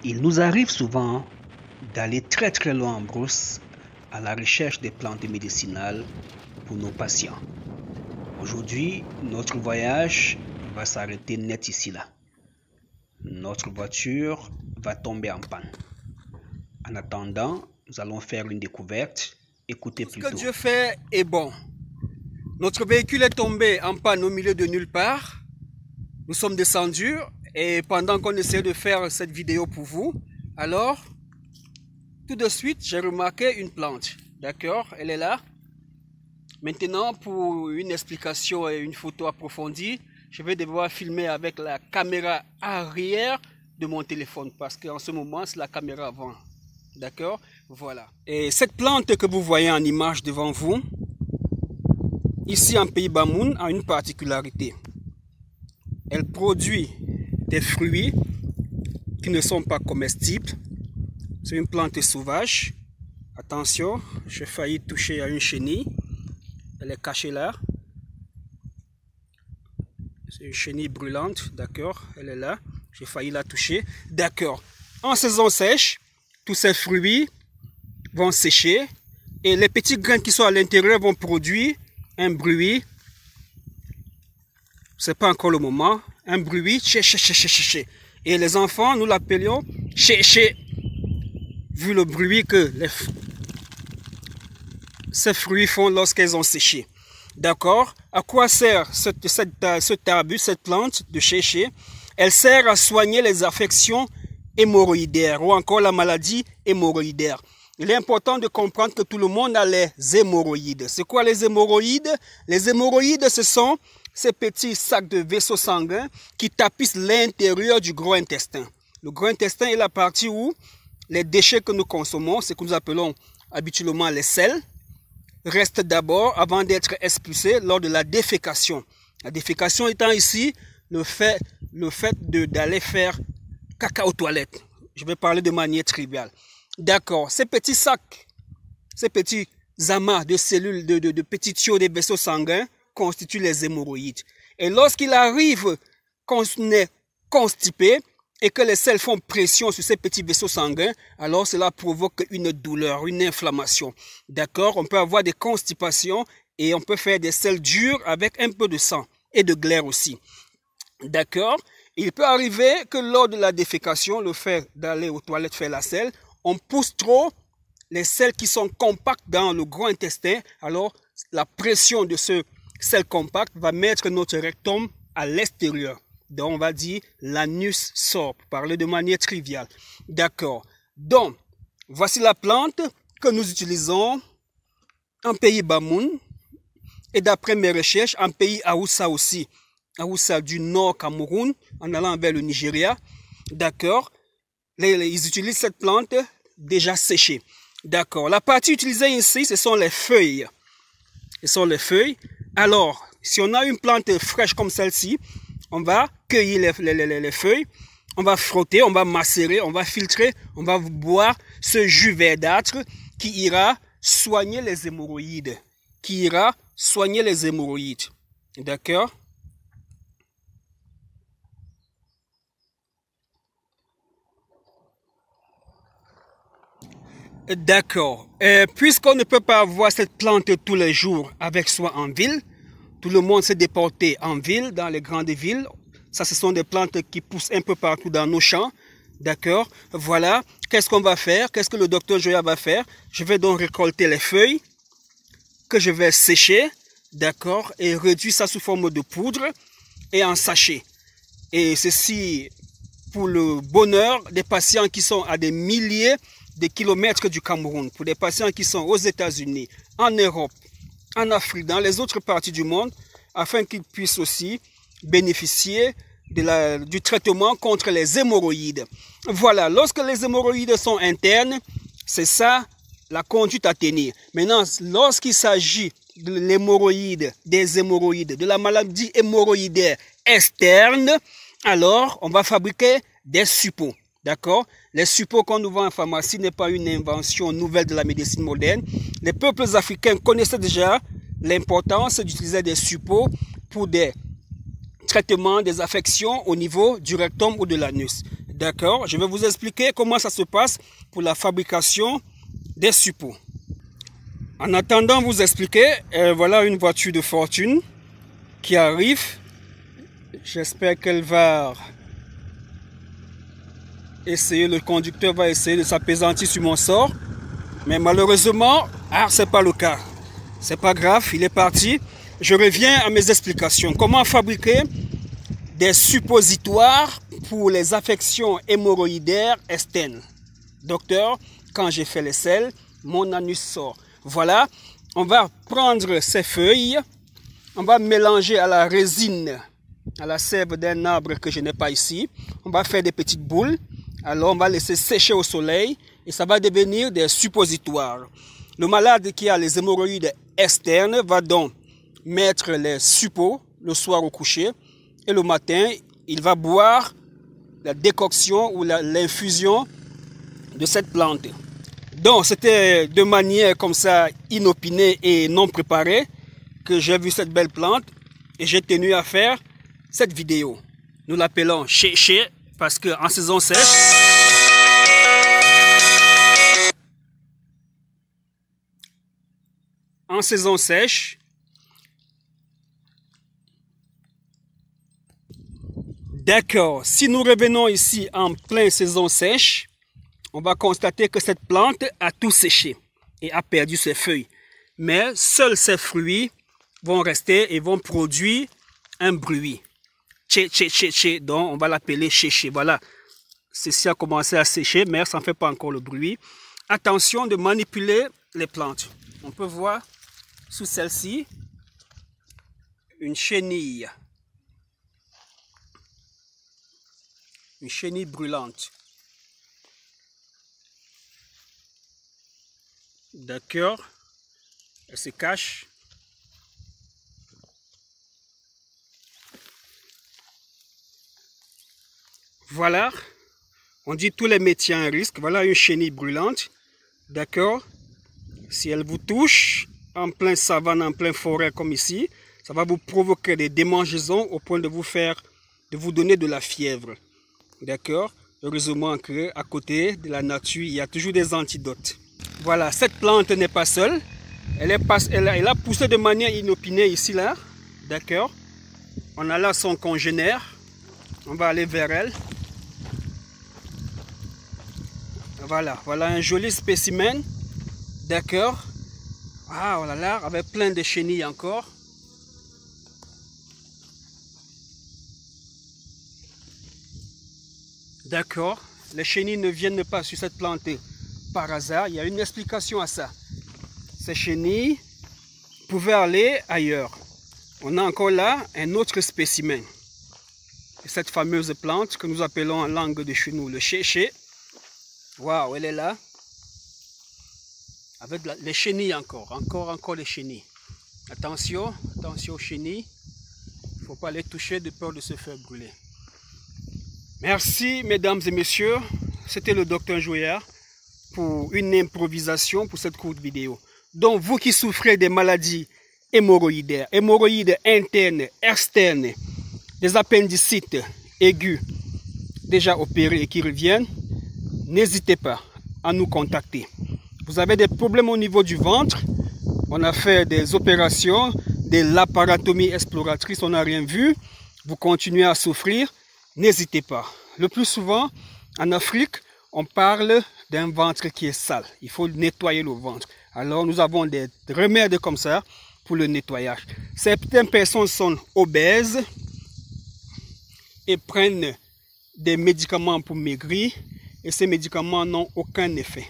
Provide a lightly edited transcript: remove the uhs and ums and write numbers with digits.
Il nous arrive souvent d'aller très loin en brousse à la recherche des plantes médicinales pour nos patients. Aujourd'hui, notre voyage va s'arrêter net ici là. Notre voiture va tomber en panne. En attendant, nous allons faire une découverte. Écoutez plutôt. Ce que Dieu fait est bon. Notre véhicule est tombé en panne au milieu de nulle part. Nous sommes descendus et pendant qu'on essayait de faire cette vidéo pour vous, alors, tout de suite, j'ai remarqué une plante. D'accord, elle est là. Maintenant, pour une explication et une photo approfondie, je vais devoir filmer avec la caméra arrière de mon téléphone parce qu'en ce moment, c'est la caméra avant. D'accord, voilà. Et cette plante que vous voyez en image devant vous, ici en pays Bamoun, a une particularité. Elle produit des fruits qui ne sont pas comestibles. C'est une plante sauvage. Attention, j'ai failli toucher à une chenille. Elle est cachée là. C'est une chenille brûlante, d'accord. Elle est là. J'ai failli la toucher. D'accord. En saison sèche, tous ces fruits vont sécher et les petits grains qui sont à l'intérieur vont produire un bruit. C'est pas encore le moment. Un bruit. Et les enfants, nous l'appelions ché, vu le bruit que ces fruits font lorsqu'elles ont séché. D'accord? À quoi sert cet arbuste, cette plante de ché? Elle sert à soigner les affections hémorroïdaires ou encore la maladie hémorroïdaire. Il est important de comprendre que tout le monde a les hémorroïdes. C'est quoi les hémorroïdes? Les hémorroïdes, ce sont ces petits sacs de vaisseaux sanguins qui tapissent l'intérieur du gros intestin. Le gros intestin est la partie où les déchets que nous consommons, ce que nous appelons habituellement les selles, restent d'abord avant d'être expulsés lors de la défécation. La défécation étant ici le fait d'aller faire caca aux toilettes. Je vais parler de manière triviale. D'accord, ces petits sacs, ces petits amas de cellules, de petits tuyaux des vaisseaux sanguins constituent les hémorroïdes. Et lorsqu'il arrive qu'on est constipé et que les selles font pression sur ces petits vaisseaux sanguins, alors cela provoque une douleur, une inflammation. D'accord, on peut avoir des constipations et on peut faire des selles dures avec un peu de sang et de glaire aussi. D'accord, il peut arriver que lors de la défécation, le fait d'aller aux toilettes faire la selle, on pousse trop les selles qui sont compactes dans le gros intestin. Alors, la pression de ce sel compact va mettre notre rectum à l'extérieur. Donc, on va dire l'anus sort, pour parler de manière triviale. D'accord. Donc, voici la plante que nous utilisons en pays Bamoun et d'après mes recherches, en pays Aoussa aussi. Aoussa du nord Cameroun, en allant vers le Nigeria. D'accord. Ils utilisent cette plante déjà séchée. D'accord. La partie utilisée ici, ce sont les feuilles. Ce sont les feuilles. Alors, si on a une plante fraîche comme celle-ci, on va cueillir les feuilles, on va frotter, on va macérer, on va filtrer, on va boire ce jus verdâtre qui ira soigner les hémorroïdes. D'accord? D'accord. Puisqu'on ne peut pas avoir cette plante tous les jours avec soi en ville, tout le monde s'est déporté en ville, dans les grandes villes. Ça, ce sont des plantes qui poussent un peu partout dans nos champs. D'accord. Voilà. Qu'est-ce qu'on va faire? Qu'est-ce que le docteur Joya va faire? Je vais donc récolter les feuilles que je vais sécher. D'accord. Et réduire ça sous forme de poudre et en sachet. Et ceci pour le bonheur des patients qui sont à des milliers de kilomètres du Cameroun, pour des patients qui sont aux États-Unis, en Europe, en Afrique, dans les autres parties du monde, afin qu'ils puissent aussi bénéficier du traitement contre les hémorroïdes. Voilà, lorsque les hémorroïdes sont internes, c'est ça la conduite à tenir. Maintenant, lorsqu'il s'agit de l'hémorroïde, des hémorroïdes, de la maladie hémorroïdaire externe, alors on va fabriquer des suppôts. D'accord? Les suppôts qu'on nous vend en pharmacie n'est pas une invention nouvelle de la médecine moderne. Les peuples africains connaissaient déjà l'importance d'utiliser des suppôts pour des traitements des affections au niveau du rectum ou de l'anus. D'accord? Je vais vous expliquer comment ça se passe pour la fabrication des suppôts. En attendant vous expliquer, voilà une voiture de fortune qui arrive. J'espère qu'elle va essayer, le conducteur va essayer de s'appesantir sur mon sort. Mais malheureusement, c'est pas le cas. C'est pas grave, il est parti. Je reviens à mes explications. Comment fabriquer des suppositoires pour les affections hémorroïdaires externes. Docteur, quand j'ai fait les selles, mon anus sort. Voilà, on va prendre ces feuilles, on va mélanger à la résine, à la sève d'un arbre que je n'ai pas ici. On va faire des petites boules. Alors on va laisser sécher au soleil et ça va devenir des suppositoires. Le malade qui a les hémorroïdes externes va donc mettre les suppos le soir au coucher et le matin il va boire la décoction ou l'infusion de cette plante. Donc c'était de manière comme ça inopinée et non préparée que j'ai vu cette belle plante et j'ai tenu à faire cette vidéo. Nous l'appelons chéché parce qu'en saison sèche, d'accord, si nous revenons ici en pleine saison sèche, on va constater que cette plante a tout séché et a perdu ses feuilles. Mais seuls ses fruits vont rester et vont produire un bruit. Donc on va l'appeler chéché. Voilà, ceci a commencé à sécher, mais ça ne fait pas encore le bruit. Attention de manipuler les plantes. On peut voir sous celle-ci une chenille. Une chenille brûlante. D'accord. Elle se cache. Voilà. On dit tous les métiers à un risque. Voilà une chenille brûlante. D'accord. Si elle vous touche en plein savane, en plein forêt comme ici, ça va vous provoquer des démangeaisons au point de vous donner de la fièvre. D'accord. Heureusement qu'à côté de la nature, il y a toujours des antidotes. Voilà, cette plante n'est pas seule. Elle a poussé de manière inopinée ici, là. D'accord. On a là son congénère. On va aller vers elle. Voilà, voilà un joli spécimen. D'accord. Ah, oh là là, avec plein de chenilles encore. D'accord. Les chenilles ne viennent pas sur cette plante par hasard. Il y a une explication à ça. Ces chenilles pouvaient aller ailleurs. On a encore là un autre spécimen. Cette fameuse plante que nous appelons en langue de chez nous le chéché. Waouh, elle est là. Avec les chenilles encore les chenilles. Attention, attention aux chenilles. Il ne faut pas les toucher de peur de se faire brûler. Merci mesdames et messieurs. C'était le docteur Jouillard pour une improvisation pour cette courte vidéo. Donc vous qui souffrez des maladies hémorroïdaires, hémorroïdes internes, externes, des appendicites aigus déjà opérés et qui reviennent, n'hésitez pas à nous contacter. Vous avez des problèmes au niveau du ventre, on a fait des opérations, de lapparotomie exploratrice, on n'a rien vu, vous continuez à souffrir, n'hésitez pas. Le plus souvent, en Afrique, on parle d'un ventre qui est sale. Il faut nettoyer le ventre. Alors, nous avons des remèdes comme ça pour le nettoyage. Certaines personnes sont obèses et prennent des médicaments pour maigrir. Et ces médicaments n'ont aucun effet.